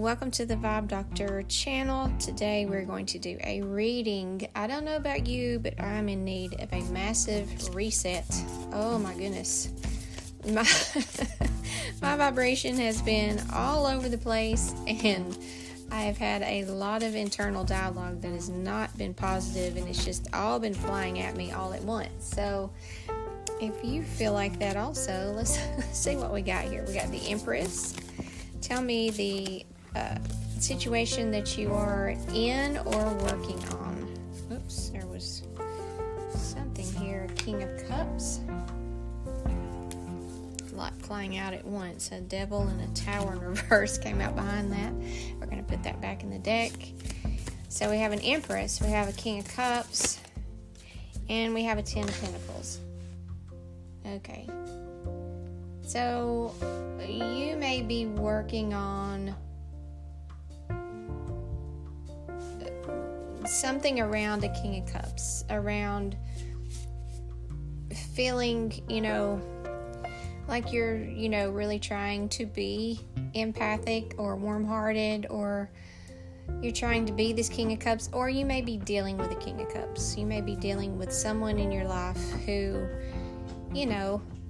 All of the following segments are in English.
welcome to the Vibe Doctor channel. Today we're going to do a reading. I don't know about you, but I'm in need of a massive reset. Oh my goodness. My vibration has been all over the place, and I have had a lot of internal dialogue that has not been positive, and it's just all been flying at me all at once. So if you feel like that also, let's see what we got here. We got the Empress. Tell me the situation that you are in or working on. Oops, there was something here. King of Cups. A lot flying out at once. A devil and a tower in reverse came out behind that. We're going to put that back in the deck. So we have an Empress, we have a King of Cups, and we have a Ten of Pentacles. Okay. So you may be working on something around a King of Cups, around feeling, like you're, really trying to be empathic or warm-hearted, or you're trying to be this King of Cups, or you may be dealing with a King of Cups. You may be dealing with someone in your life who,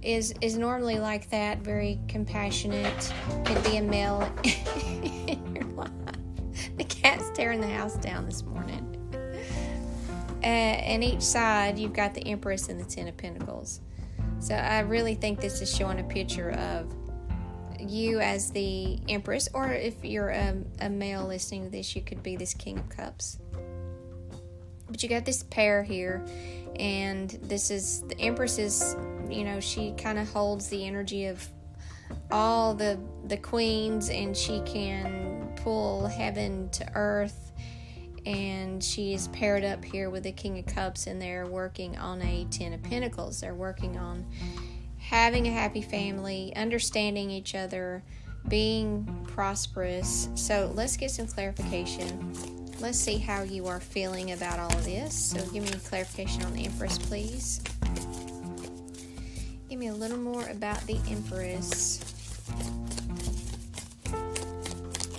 is normally like that, very compassionate. Could be a male in your life. The cat's tearing the house down this morning. And each side, you've got the Empress and the Ten of Pentacles. So I really think this is showing a picture of you as the Empress, or if you're a male listening to this, you could be this King of Cups. But you got this pair here, and this is the Empress is, she kind of holds the energy of all the queens, and she can pull heaven to earth, and she is paired up here with the King of Cups, and they're working on a Ten of Pentacles. They're working on having a happy family, understanding each other, being prosperous. So let's get some clarification. Let's see how you are feeling about all of this. So give me clarification on the Empress, please. Give me a little more about the Empress.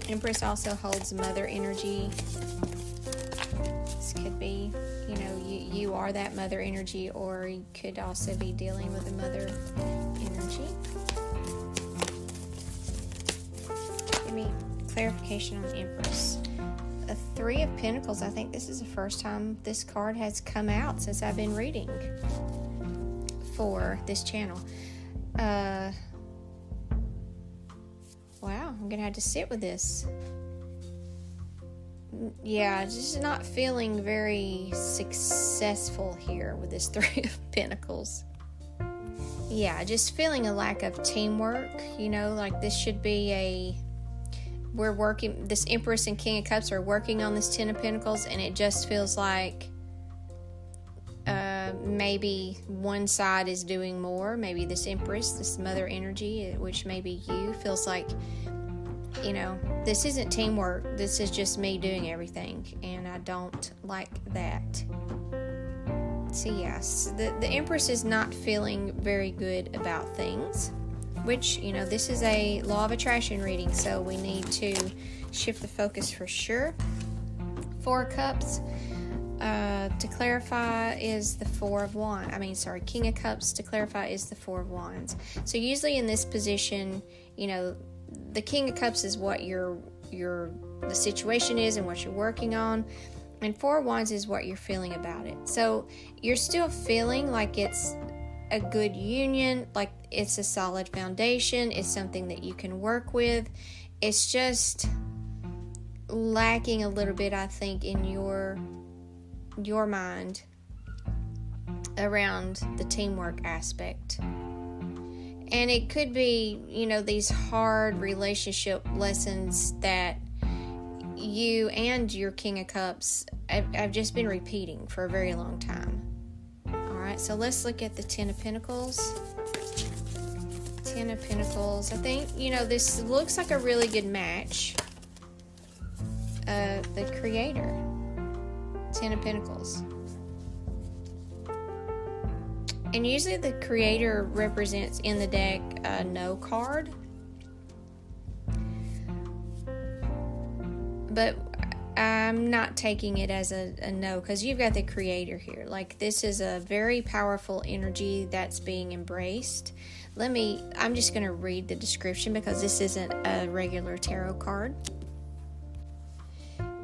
Empress also holds mother energy. This could be, you are that mother energy, or you could also be dealing with a mother energy. Give me clarification on the Empress. A Three of Pentacles. I think this is the first time this card has come out since I've been reading for this channel. Wow, I'm gonna have to sit with this. Yeah, just not feeling very successful here with this Three of Pentacles. Yeah, just feeling a lack of teamwork. Like this should be we're working, this Empress and King of Cups are working on this Ten of Pentacles, and it just feels like maybe one side is doing more. Maybe this Empress, this mother energy, which maybe you, feels like, this isn't teamwork. This is just me doing everything, and I don't like that. So yes, the Empress is not feeling very good about things, which, this is a law of attraction reading, so we need to shift the focus for sure. Four of Cups, to clarify, is the King of Cups, to clarify, is the Four of Wands. So usually in this position, the King of Cups is what the situation is and what you're working on, and Four of Wands is what you're feeling about it. So you're still feeling like it's a good union, like it's a solid foundation, it's something that you can work with. It's just lacking a little bit, I think, in your mind around the teamwork aspect. And it could be, these hard relationship lessons that you and your King of Cups have just been repeating for a very long time. Alright, so let's look at the Ten of Pentacles. Ten of Pentacles. I think, this looks like a really good match. The Creator. Ten of Pentacles. And usually the Creator represents in the deck a no card. but I'm not taking it as a no, because you've got the Creator here. Like, this is a very powerful energy that's being embraced. I'm just going to read the description because this isn't a regular tarot card.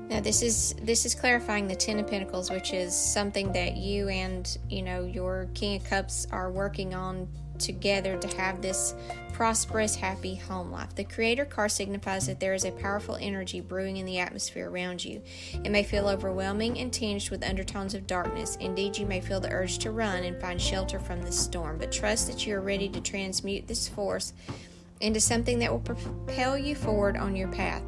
Now, this is clarifying the Ten of Pentacles, which is something that you and, your King of Cups are working on together to have this prosperous, happy home life. The Creator card signifies that there is a powerful energy brewing in the atmosphere around you. It may feel overwhelming and tinged with undertones of darkness. Indeed, you may feel the urge to run and find shelter from this storm, but trust that you are ready to transmute this force into something that will propel you forward on your path.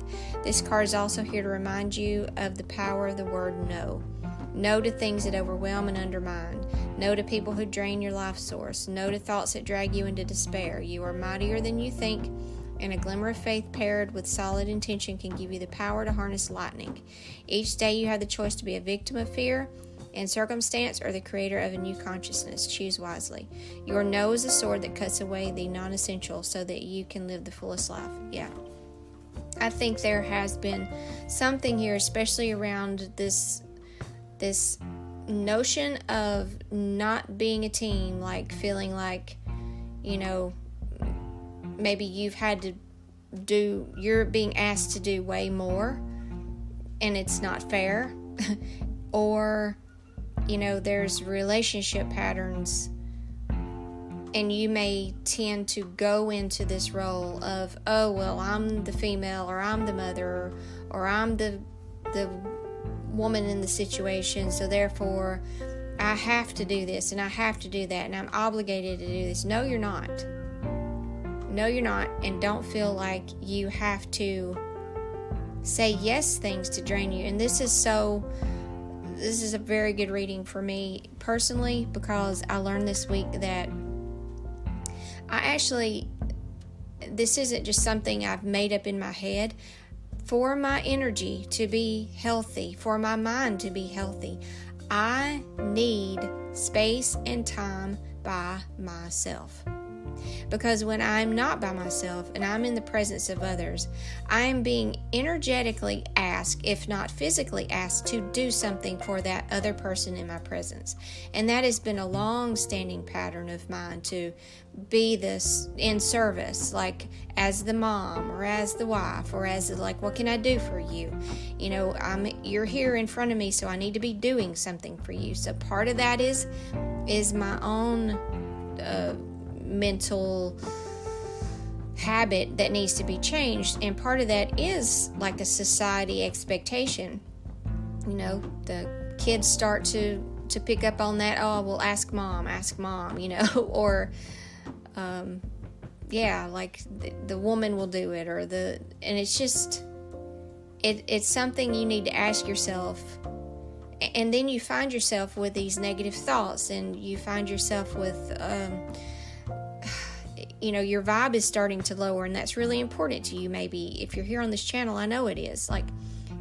This card is also here to remind you of the power of the word no. No to things that overwhelm and undermine. No to people who drain your life source. No to thoughts that drag you into despair. You are mightier than you think, and a glimmer of faith paired with solid intention can give you the power to harness lightning. Each day you have the choice to be a victim of fear and circumstance or the creator of a new consciousness. Choose wisely. Your no is a sword that cuts away the non-essential so that you can live the fullest life. Yeah. I think there has been something here, especially around this notion of not being a team, like feeling like, maybe you're being asked to do way more and it's not fair. Or, there's relationship patterns and you may tend to go into this role of, oh, well, I'm the female, or I'm the mother, or I'm the woman in the situation, so therefore I have to do this and I have to do that and I'm obligated to do this. No, you're not. No, you're not. And don't feel like you have to say yes things to drain you. And this is a very good reading for me personally, because I learned this week that this isn't just something I've made up in my head. For my energy to be healthy, for my mind to be healthy, I need space and time by myself. Because when I'm not by myself and I'm in the presence of others, I am being energetically asked, if not physically asked, to do something for that other person in my presence. And that has been a long-standing pattern of mine, to be this in service, like as the mom or as the wife, or as what can I do for you? You're here in front of me, so I need to be doing something for you. So part of that is my own mental habit that needs to be changed, and part of that is like a society expectation. The kids start to pick up on that. Oh, well, ask mom, or the woman will do it, and it's just it's something you need to ask yourself. And then you find yourself with these negative thoughts, and you find yourself with your vibe is starting to lower, and that's really important to you. Maybe if you're here on this channel, I know it is,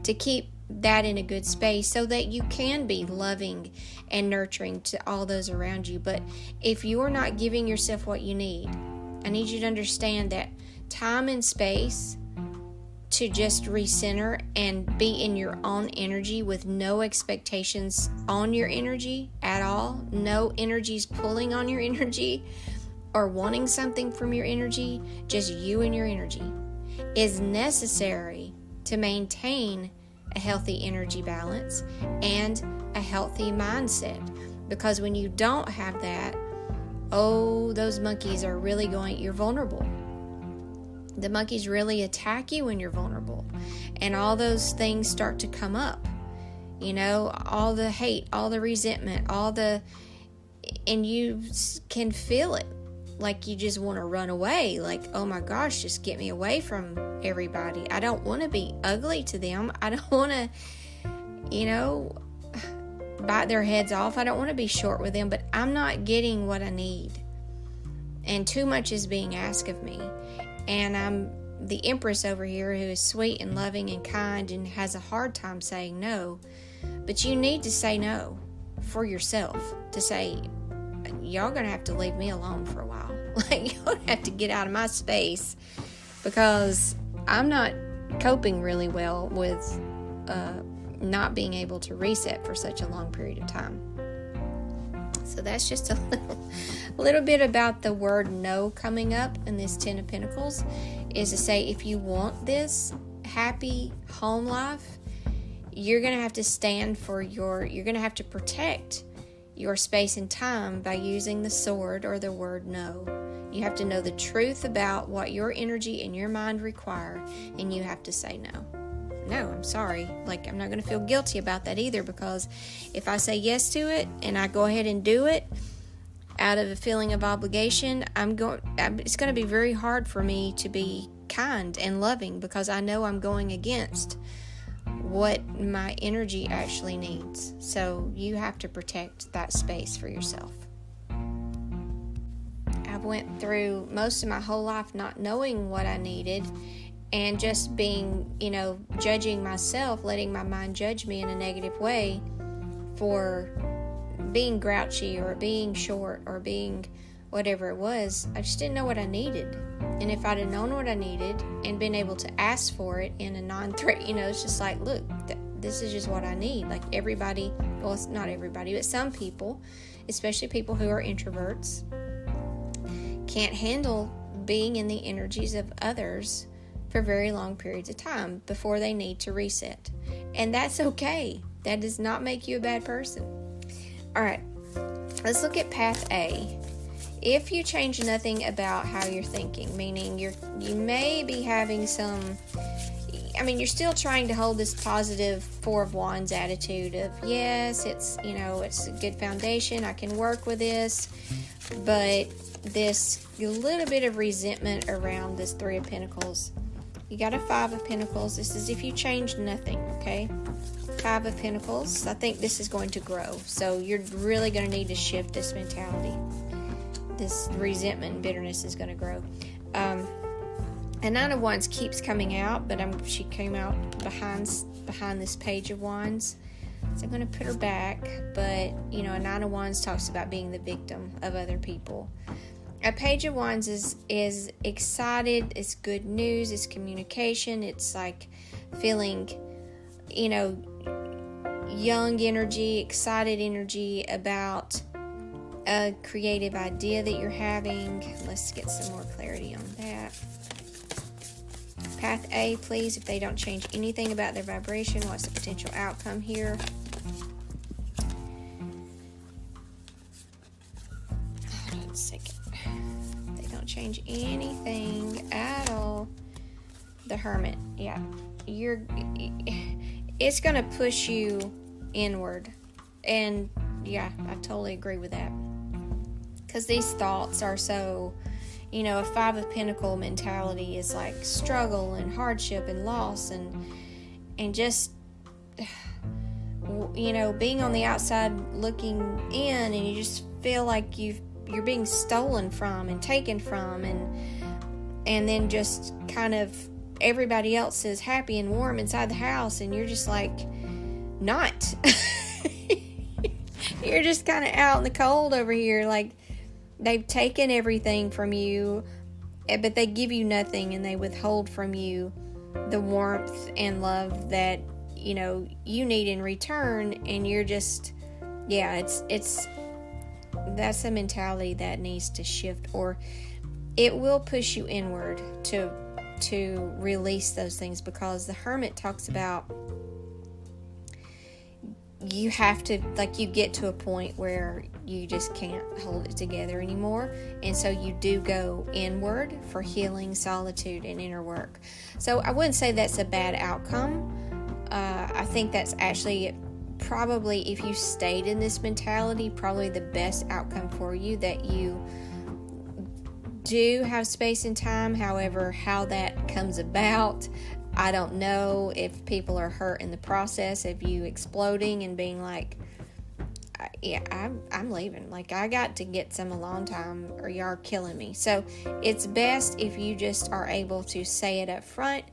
to keep that in a good space so that you can be loving and nurturing to all those around you. But if you're not giving yourself what you need, I need you to understand that time and space to just recenter and be in your own energy with no expectations on your energy at all, no energies pulling on your energy or wanting something from your energy, just you and your energy, is necessary to maintain a healthy energy balance and a healthy mindset. Because when you don't have that, those monkeys are really you're vulnerable. The monkeys really attack you when you're vulnerable. And all those things start to come up. All the hate, all the resentment, and you can feel it. Like you just want to run away. Like, oh my gosh, just get me away from everybody. I don't want to be ugly to them. I don't want to, bite their heads off. I don't want to be short with them, but I'm not getting what I need. And too much is being asked of me. And I'm the Empress over here, who is sweet and loving and kind and has a hard time saying no. But you need to say no for yourself, to say, y'all gonna have to leave me alone for a while. Y'all have to get out of my space, because I'm not coping really well with not being able to reset for such a long period of time. So that's just a little bit about the word no coming up in this 10 of Pentacles, is to say, if you want this happy home life, you're going to have to stand for you're going to have to protect your space and time by using the sword or the word no. You have to know the truth about what your energy and your mind require, and you have to say no. No, I'm sorry. Like, I'm not going to feel guilty about that either, because if I say yes to it and I go ahead and do it out of a feeling of obligation, it's going to be very hard for me to be kind and loving, because I know I'm going against what my energy actually needs. So you have to protect that space for yourself. I went through most of my whole life not knowing what I needed, and just being, judging myself, letting my mind judge me in a negative way for being grouchy or being short or being whatever it was. I just didn't know what I needed. And if I'd have known what I needed and been able to ask for it in a non-threat, it's just like, look, this is just what I need. Like everybody, well, it's not everybody, but some people, especially people who are introverts, can't handle being in the energies of others for very long periods of time before they need to reset. And that's okay. That does not make you a bad person. All right, let's look at path A. If you change nothing about how you're thinking, meaning you may be having you're still trying to hold this positive Four of Wands attitude of, yes, it's a good foundation, I can work with this, but this little bit of resentment around this Three of Pentacles. You got a Five of Pentacles. This is if you change nothing, okay? Five of Pentacles. I think this is going to grow. So you're really going to need to shift this mentality. This resentment and bitterness is going to grow. And Nine of Wands keeps coming out, but she came out behind this Page of Wands. So I'm going to put her back. But, a Nine of Wands talks about being the victim of other people. A Page of Wands is excited. It's good news. It's communication. It's like feeling, young energy, excited energy about a creative idea that you're having. Let's get some more clarity on that. Path A, please. If they don't change anything about their vibration, what's the potential outcome here? Hold on a second. They don't change anything at all. The Hermit. Yeah. It's going to push you inward. And yeah, I totally agree with that. Because these thoughts are so, a Five of Pentacle mentality is like struggle and hardship and loss and just, being on the outside looking in, and you just feel like you're being stolen from and taken from, and then just kind of everybody else is happy and warm inside the house, and you're just like not. You're just kind of out in the cold over here. Like, they've taken everything from you, but they give you nothing, and they withhold from you the warmth and love that, you need in return. And you're just, it's that's a mentality that needs to shift, or it will push you inward to release those things, because the Hermit talks about you have to, you get to a point where you just can't hold it together anymore, and so you do go inward for healing, solitude, and inner work. So I wouldn't say that's a bad outcome. I think that's actually probably, if you stayed in this mentality, probably the best outcome for you, that you do have space and time. However, how that comes about, I don't know. If people are hurt in the process of you exploding and being like, I'm leaving. Like, I got to get some alone time, or you are killing me. So it's best if you just are able to say it up front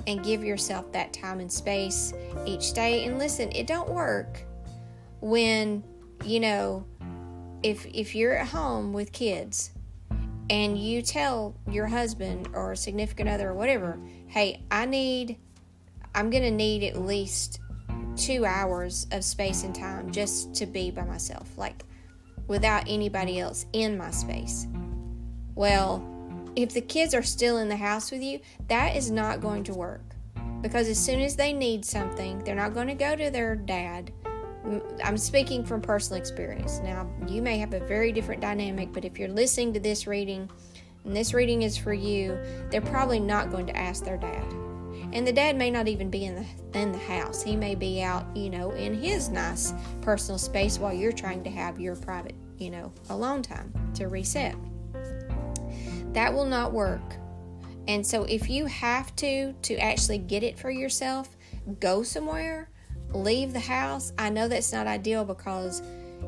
and give yourself that time and space each day. And listen, it don't work when, if you're at home with kids and you tell your husband or significant other or whatever, hey, I need I'm going to need at least 2 hours of space and time just to be by myself, like without anybody else in my space. Well, if the kids are still in the house with you, that is not going to work. Because as soon as they need something, they're not going to go to their dad. I'm speaking from personal experience. Now, you may have a very different dynamic, but if you're listening to this reading, and this reading is for you, they're probably not going to ask their dad. And the dad may not even be in the house. He may be out, in his nice personal space while you're trying to have your private, alone time to reset. That will not work. And so if you have to actually get it for yourself, go somewhere, leave the house. I know that's not ideal because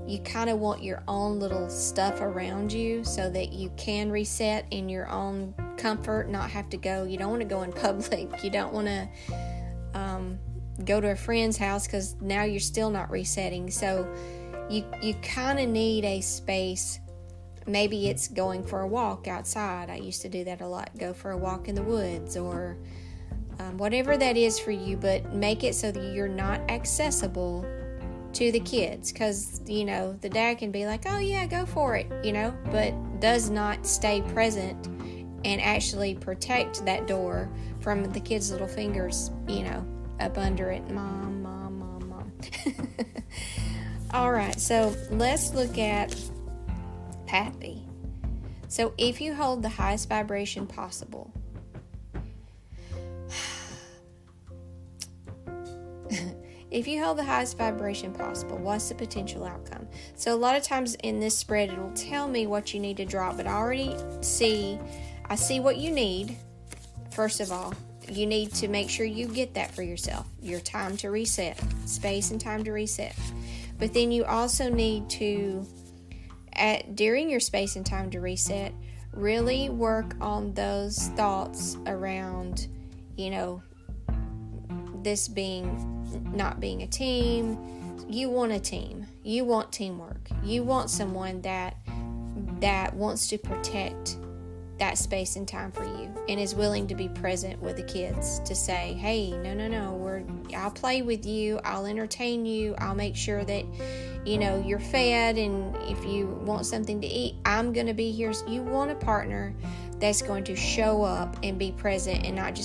you kind of want your own little stuff around you so that you can reset in your own comfort, not have to go. You don't want to go in public. You don't want to go to a friend's house because now you're still not resetting. So you kind of need a space. Maybe it's going for a walk outside. I used to do that a lot. Go for a walk in the woods or whatever that is for you, but make it so that you're not accessible to the kids, because the dad can be like, oh yeah, go for it, but does not stay present and actually protect that door from the kids' little fingers, up under it. Mom. All right, so let's look at Pappy. So if you hold the highest vibration possible, what's the potential outcome? So a lot of times in this spread, it'll tell me what you need to drop, but I see what you need. First of all, you need to make sure you get that for yourself, your time to reset, space and time to reset. But then you also need to, during your space and time to reset, really work on those thoughts around, this not being a team. You want a team. You want teamwork. You want someone that wants to protect that space and time for you and is willing to be present with the kids to say, hey, no, I'll play with you. I'll entertain you. I'll make sure that, you're fed, and if you want something to eat, I'm going to be here. You want a partner that's going to show up and be present and not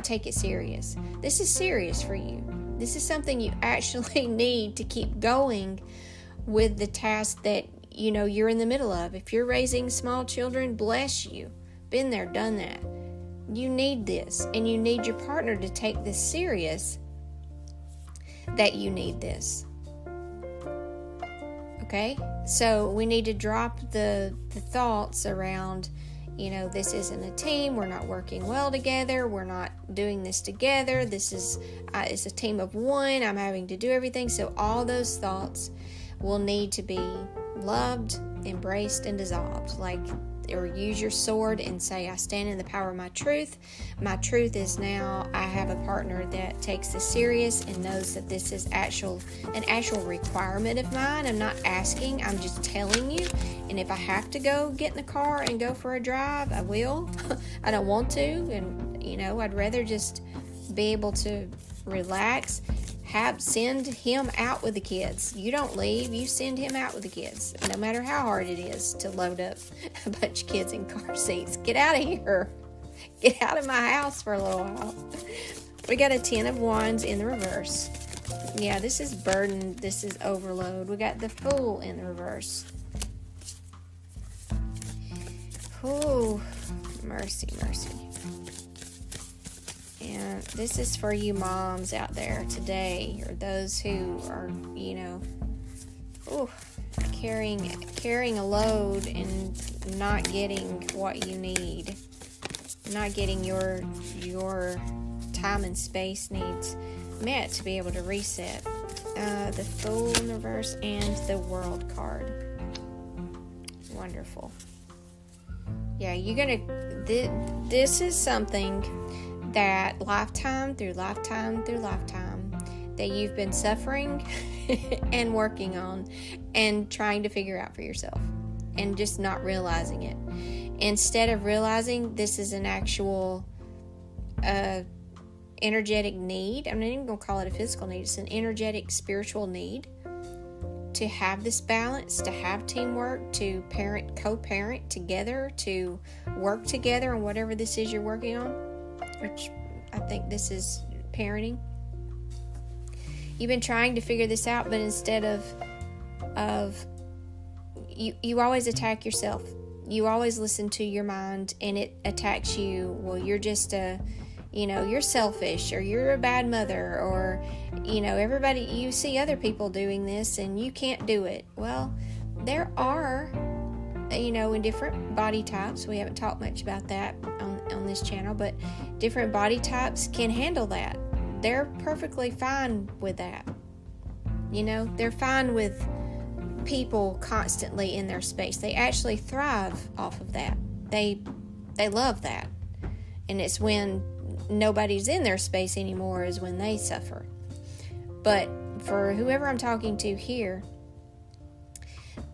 take it serious. This is serious for you. This is something you actually need to keep going with the task that you're in the middle of. If you're raising small children, bless you. Been there, done that. You need this, and you need your partner to take this serious, that you need this. Okay? So we need to drop the thoughts around, this isn't a team, we're not working well together, we're not doing this together, this is it's a team of one, I'm having to do everything. So all those thoughts will need to be loved, embraced, and dissolved. Or use your sword and say, I stand in the power of my truth. My truth is now I have a partner that takes this serious and knows that this is an actual requirement of mine. I'm not asking, I'm just telling you. And if I have to go get in the car and go for a drive, I will. I don't want to, and I'd rather just be able to relax. Send him out with the kids. You don't leave, you send him out with the kids, no matter how hard it is to load up a bunch of kids in car seats. Get out of here. Get out of my house for a little while. We got a 10 of Wands in the reverse. Yeah, this is burden. This is overload. We got the Fool in the reverse. Oh, mercy. And this is for you moms out there today, or those who are, carrying a load and not getting what you need, not getting your time and space needs met to be able to reset. The Fool in the reverse and the World card. Wonderful. Yeah, this is something that lifetime through lifetime that you've been suffering and working on and trying to figure out for yourself and just not realizing it. Instead of realizing this is an actual a energetic need. I'm not even going to call it a physical need. It's an energetic, spiritual need to have this balance, to have teamwork, to co-parent together, to work together on whatever this is you're working on, which I think this is parenting. You've been trying to figure this out, but instead of you always attack yourself. You always listen to your mind, and it attacks you. Well, you're just you're selfish, or you're a bad mother, or, everybody, you see other people doing this and you can't do it. Well, there are, in different body types, we haven't talked much about that on this channel, but different body types can handle that. They're perfectly fine with that. They're fine with people constantly in their space. They actually thrive off of that. They love that. And it's when nobody's in their space anymore is when they suffer. But for whoever I'm talking to here,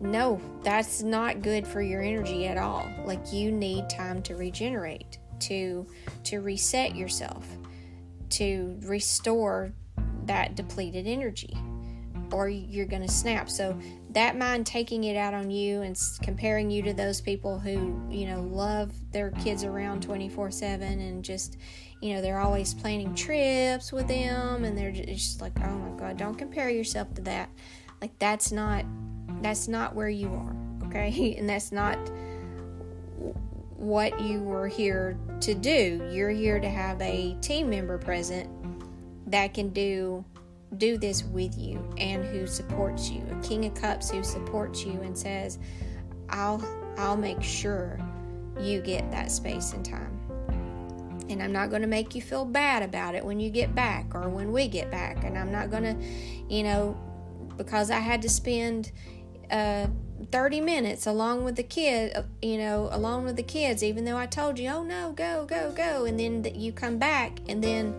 no, that's not good for your energy at all. Like, you need time to regenerate, to reset yourself, to restore that depleted energy, or you're going to snap. So that mind taking it out on you and comparing you to those people who, love their kids around 24/7 and just, they're always planning trips with them, and they're just like, oh my God, don't compare yourself to that. Like, that's not where you are, okay? And that's not what you were here to do. You're here to have a team member present that can do this with you and who supports you. A King of Cups who supports you and says, I'll make sure you get that space and time. And I'm not going to make you feel bad about it when you get back or when we get back. And I'm not going to, because I had to spend 30 minutes along with the kids, even though I told you, oh no, go. And then you come back, and then,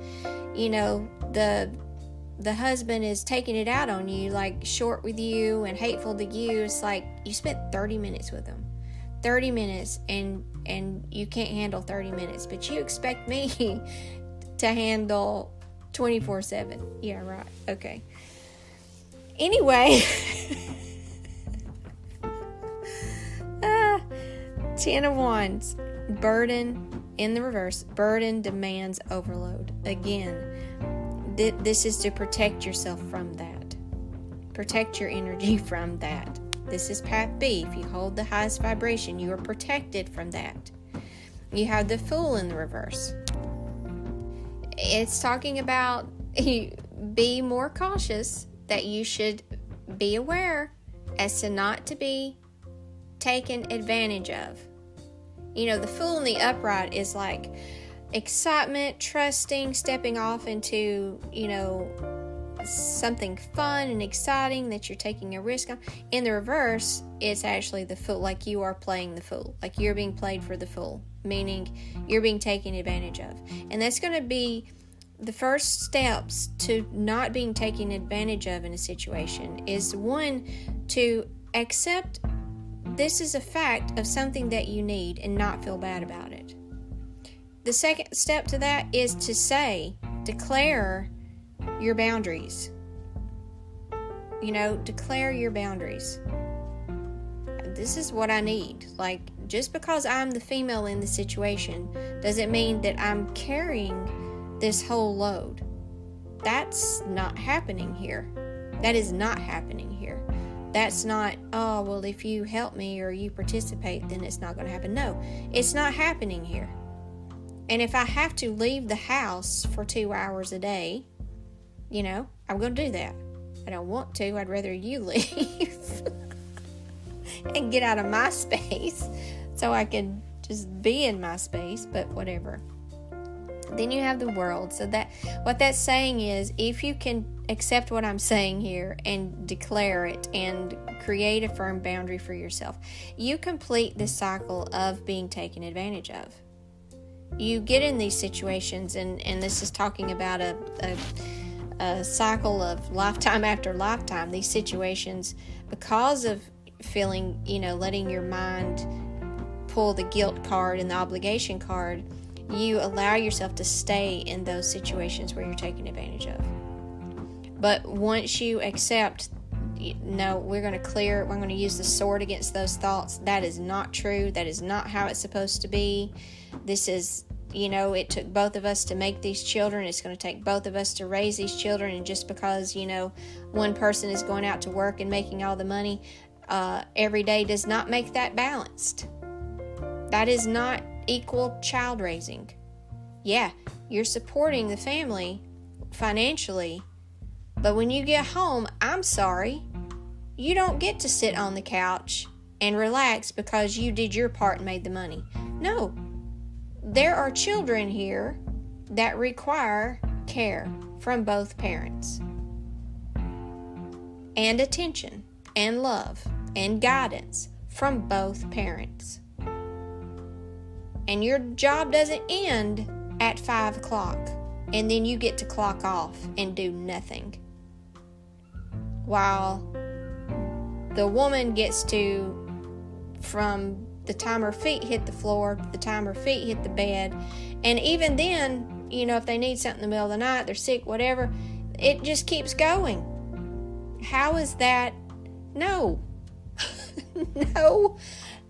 the husband is taking it out on you, like short with you and hateful to you. It's like you spent 30 minutes with him. 30 minutes, and you can't handle 30 minutes, but you expect me to handle 24/7. Yeah, right. Okay. Anyway, 10 of Wands, burden in the reverse. Burden demands overload. Again, this is to protect yourself from that. Protect your energy from that. This is path B. If you hold the highest vibration, you are protected from that. You have the Fool in the reverse. It's talking about be more cautious, that you should be aware as to not to be taken advantage of. The Fool in the upright is like excitement, trusting, stepping off into, something fun and exciting that you're taking a risk on. In the reverse, it's actually the Fool, like you are playing the fool, like you're being played for the fool, meaning you're being taken advantage of. And that's going to be the first steps to not being taken advantage of in a situation is, one, to accept this is a fact of something that you need and not feel bad about it. The second step to that is to declare your boundaries. Declare your boundaries. This is what I need. Like, just because I'm the female in the situation doesn't mean that I'm carrying this whole load. That's not happening here. That is not happening here. That's not, oh, well, if you help me or you participate, then it's not going to happen. No, it's not happening here. And if I have to leave the house for 2 hours a day, I'm going to do that. I don't want to. I'd rather you leave and get out of my space so I can just be in my space, but whatever. Then you have the World. So that what that's saying is, if you can accept what I'm saying here and declare it and create a firm boundary for yourself, you complete this cycle of being taken advantage of. You get in these situations, and this is talking about a cycle of lifetime after lifetime. These situations, because of feeling, letting your mind pull the guilt card and the obligation card, you allow yourself to stay in those situations where you're taken advantage of. But once you accept, no, we're going to use the sword against those thoughts. That is not true. That is not how it's supposed to be. This is, it took both of us to make these children. It's going to take both of us to raise these children. And just because, one person is going out to work and making all the money every day does not make that balanced. That is not equal child raising. Yeah, you're supporting the family financially, but when you get home, I'm sorry, you don't get to sit on the couch and relax because you did your part and made the money. No, there are children here that require care from both parents, and attention and love and guidance from both parents. And your job doesn't end at 5 o'clock and then you get to clock off and do nothing, while the woman gets to, from the time her feet hit the floor to the time her feet hit the bed, and even then, if they need something in the middle of the night, they're sick, whatever, it just keeps going. How is that? No.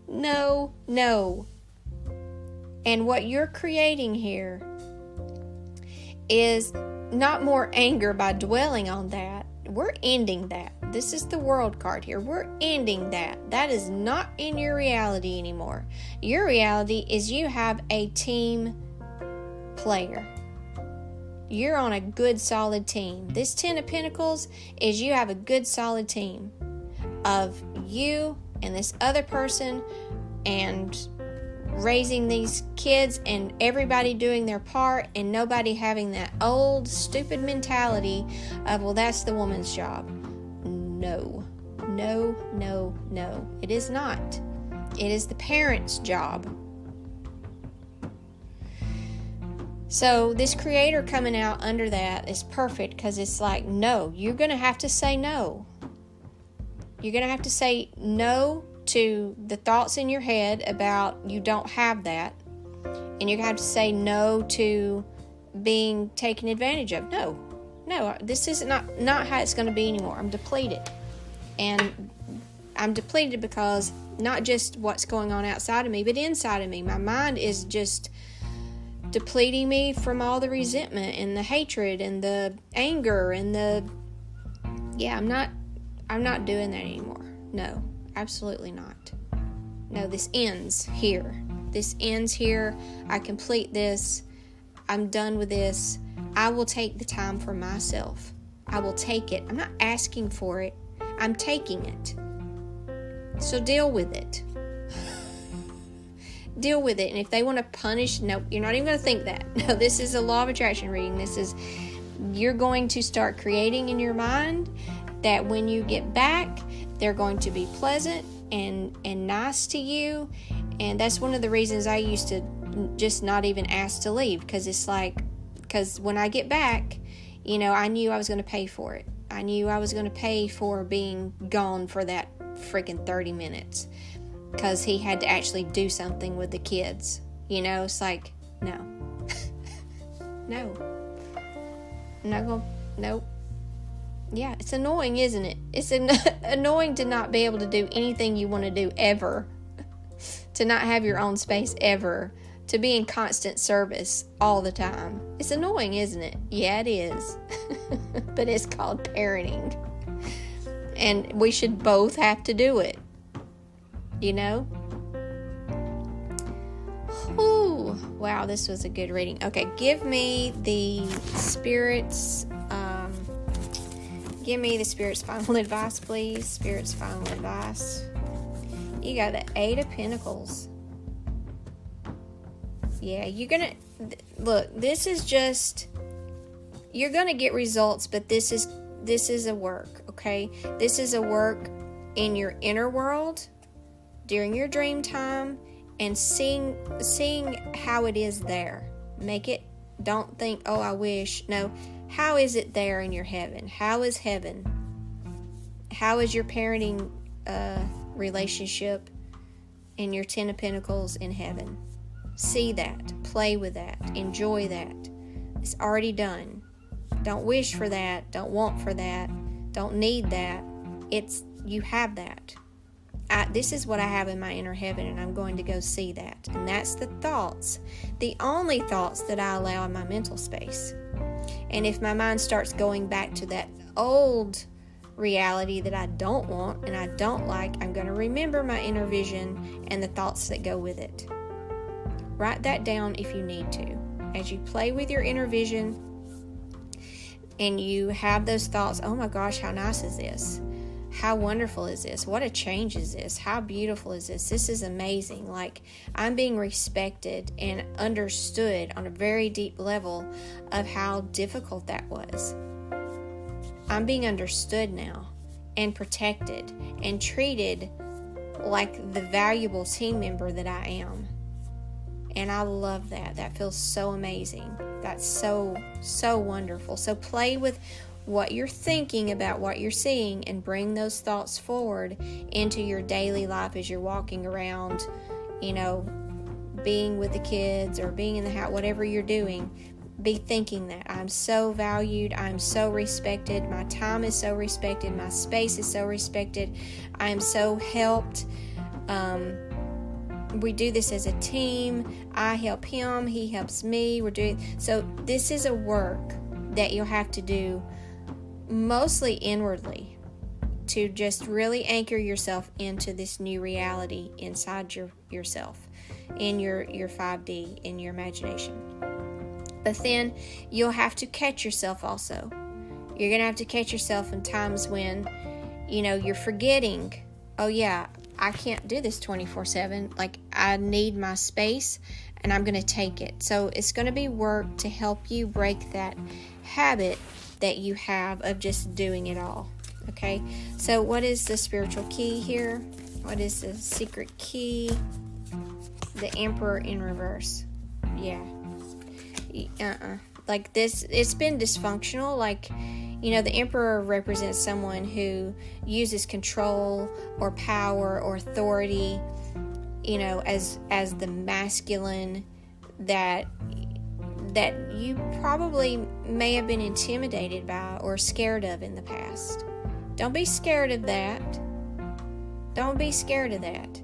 No. And what you're creating here is not more anger by dwelling on that. We're ending that. This is the world card here. We're ending that. That is not in your reality anymore. Your reality is you have a team player. You're on a good, solid team. This 10 of Pentacles is you have a good, solid team of you and this other person, and raising these kids and everybody doing their part, and nobody having that old stupid mentality of, well, that's the woman's job. No. It is not. It is the parent's job. So this creator coming out under that is perfect, because it's like, no, you're going to have to say no. You're going to have to say no to the thoughts in your head about you don't have that. And you're going to have to say no to being taken advantage of. No, this is not how it's going to be anymore. I'm depleted. And I'm depleted because not just what's going on outside of me, but inside of me. My mind is just depleting me from all the resentment and the hatred and the anger and I'm not doing that anymore. No, absolutely not. No, this ends here. I complete this. I'm done with this. I will take the time for myself. I will take it. I'm not asking for it. I'm taking it. So deal with it. Deal with it. And if they want to punish, no, you're not even going to think that. No, this is a law of attraction reading. You're going to start creating in your mind that when you get back, they're going to be pleasant and nice to you. And that's one of the reasons I used to just not even ask to leave, because when I get back, I knew I was going to pay for it. I knew I was going to pay for being gone for that freaking 30 minutes, because he had to actually do something with the kids. It's like, no. No. I'm not going, nope. Yeah, it's annoying, isn't it? It's annoying to not be able to do anything you want to do ever. To not have your own space ever. To be in constant service all the time. It's annoying, isn't it? Yeah, it is. But it's called parenting. And we should both have to do it. Ooh, wow, this was a good reading. Okay, give me the Spirit's final advice, please. Spirit's final advice. You got the 8 of Pentacles. Yeah, you're gonna look. This is just, you're gonna get results, but this is a work. Okay, this is a work in your inner world during your dream time, and seeing how it is there. Make it. Don't think, oh, I wish. No. How is it there in your heaven? How is heaven? How is your parenting relationship in your 10 of Pentacles in heaven? See that. play with that. Enjoy that. It's already done. Don't wish for that. Don't want for that. Don't need that. You have that. This is what I have in my inner heaven, and I'm going to go see that. And that's the thoughts, the only thoughts that I allow in my mental space. And if my mind starts going back to that old reality that I don't want and I don't like, I'm going to remember my inner vision and the thoughts that go with it. Write that down if you need to. As you play with your inner vision and you have those thoughts, oh my gosh, how nice is this? How wonderful is this? What a change is this? How beautiful is this? This is amazing. Like, I'm being respected and understood on a very deep level of how difficult that was. I'm being understood now and protected and treated like the valuable team member that I am. And I love that. That feels so amazing. That's so, so wonderful. So play with what you're thinking about what you're seeing and bring those thoughts forward into your daily life as you're walking around, being with the kids or being in the house, whatever you're doing. Be thinking that I'm so valued, I'm so respected, my time is so respected, my space is so respected, I am so helped. We do this as a team. I help him, he helps me. So this is a work that you'll have to do mostly inwardly to just really anchor yourself into this new reality inside yourself, in your 5D, in your imagination. But then you'll have to catch yourself also. You're going to have to catch yourself in times when, you're forgetting, oh yeah, I can't do this 24/7. Like, I need my space and I'm going to take it. So it's going to be work to help you break that habit that you have of just doing it all. Okay? So what is the spiritual key here? What is the secret key? The Emperor in reverse. Yeah. Like this, it's been dysfunctional. Like, the Emperor represents someone who uses control or power or authority, as the masculine that you probably may have been intimidated by or scared of in the past. Don't be scared of that. Don't be scared of that.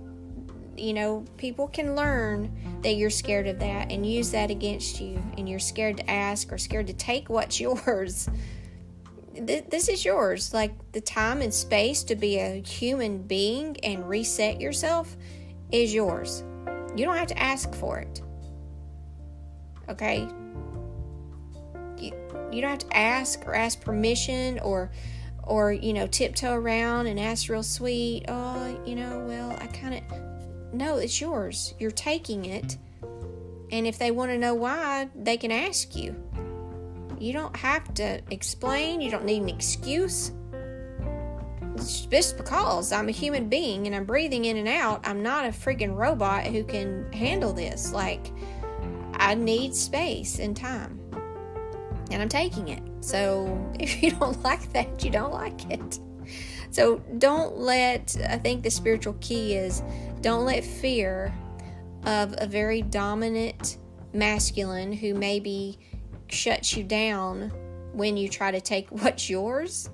People can learn that you're scared of that and use that against you, and you're scared to ask or scared to take what's yours. This is yours. Like, the time and space to be a human being and reset yourself is yours. You don't have to ask for it. Okay? You don't have to ask or ask permission or tiptoe around and ask real sweet. No, it's yours. You're taking it. And if they want to know why, they can ask you. You don't have to explain. You don't need an excuse. It's just because I'm a human being and I'm breathing in and out. I'm not a freaking robot who can handle this. Like, I need space and time. And I'm taking it. So if you don't like that, you don't like it. So I think the spiritual key is, don't let fear of a very dominant masculine who maybe shuts you down when you try to take what's yours.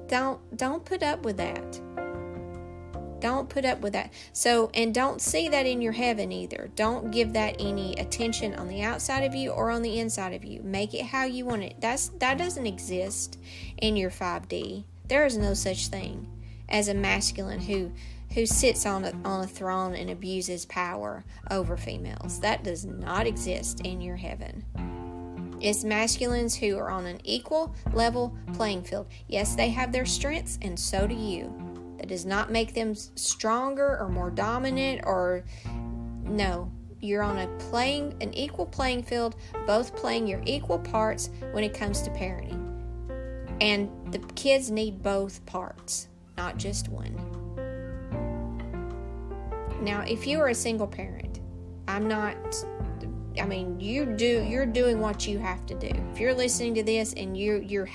Don't put up with that. Don't put up with that. So, and don't see that in your heaven either. Don't give that any attention on the outside of you or on the inside of you. Make it how you want it. That doesn't exist in your 5D. There is no such thing as a masculine who sits on a throne and abuses power over females. That does not exist in your heaven. It's masculines who are on an equal level playing field. Yes, they have their strengths, and so do you. That does not make them stronger or more dominant no. You're on an equal playing field, both playing your equal parts when it comes to parenting. And the kids need both parts, not just one. Now, if you are a single parent, you're doing what you have to do. If you're listening to this and you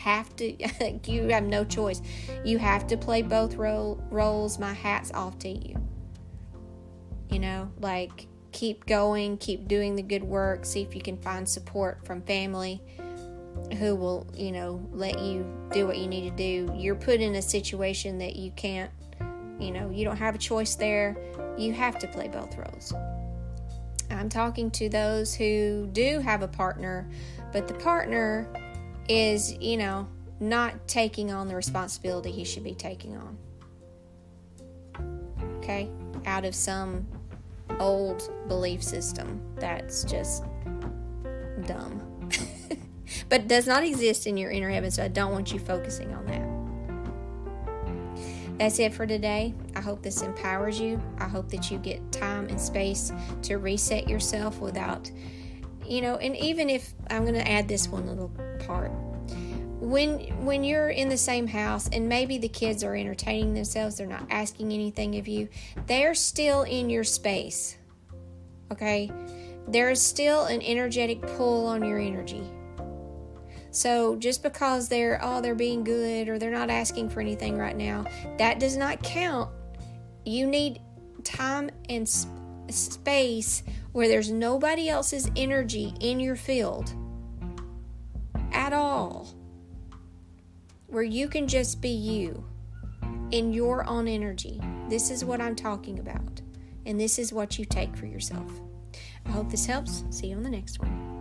have no choice. You have to play both roles. My hat's off to you. keep going, keep doing the good work. See if you can find support from family who will, let you do what you need to do. You're put in a situation that you can't, you don't have a choice there. You have to play both roles. I'm talking to those who do have a partner, but the partner is, not taking on the responsibility he should be taking on. Okay? Out of some old belief system that's just dumb. But does not exist in your inner heaven, so I don't want you focusing on that. That's it for today. I hope this empowers you. I hope that you get time and space to reset yourself without, and even if, I'm going to add this one little part. When you're in the same house and maybe the kids are entertaining themselves, they're not asking anything of you, they're still in your space. Okay? There is still an energetic pull on your energy. So just because they're being good or they're not asking for anything right now, that does not count. You need time and space where there's nobody else's energy in your field at all. Where you can just be you in your own energy. This is what I'm talking about. And this is what you take for yourself. I hope this helps. See you on the next one.